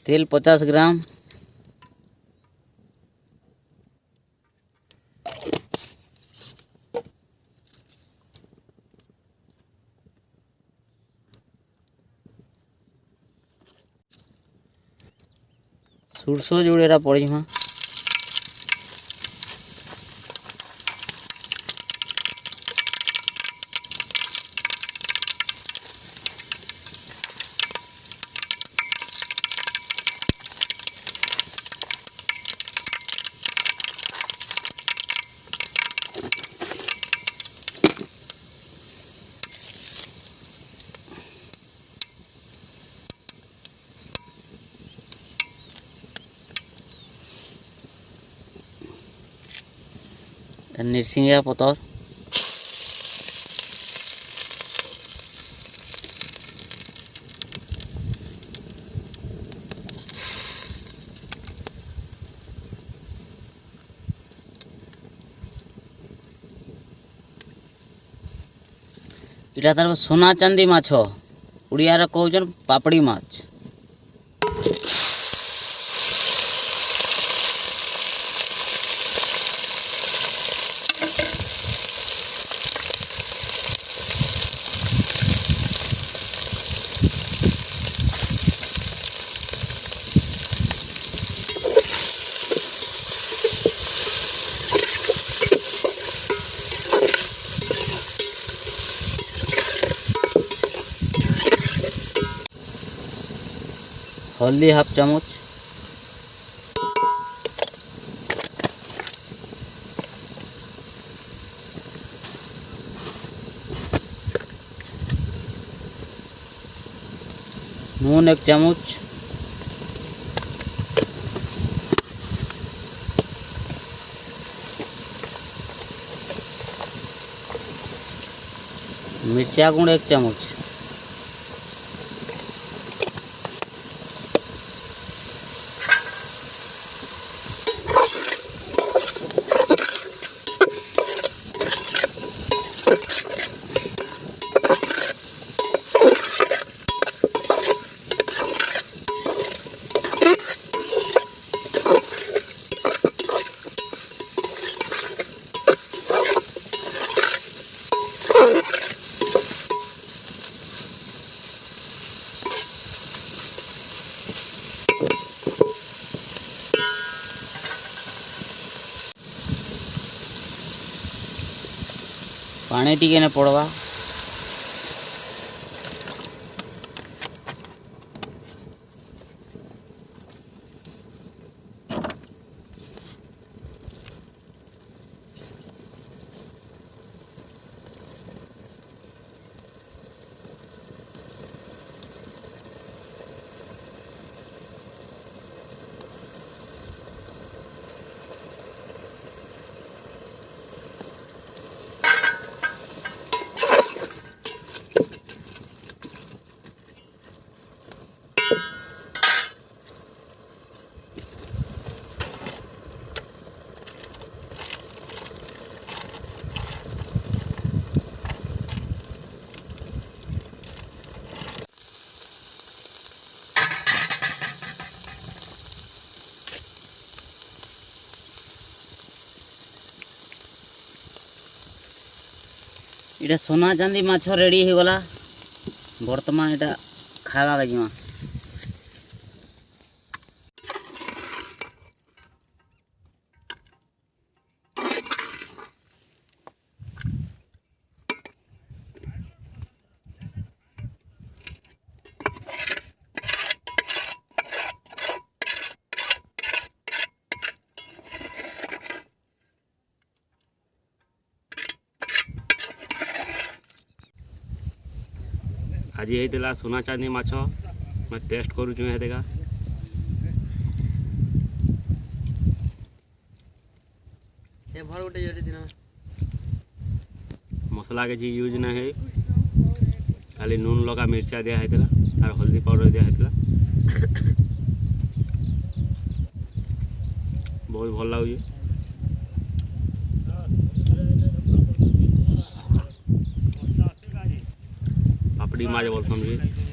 तेल 50 ग्राम, सुरसो जोड़ेरा पड़ीमा, निरसिंगा पतर, इटा तार सोना चांदी माछ, उड़िया रे कहउछन पापड़ी माछ। हल्दी हाफ चामच, नून 1 चम्मच, मिर्चा गुंड 1 चम्मच, पानी टिके ने पड़वा, इटा सोना चांदी माछ रेडी हो गला। बर्तमान इटा खावा का जीमा। आज होता सोना चांदी माछ मैं टेस्ट करुचु हेगा मसला के यूज ना है खाली नून लगा मिर्चा दिया और हल्दी पाउडर दिया बहुत भल लगे। पापड़ी माछ बोल समझे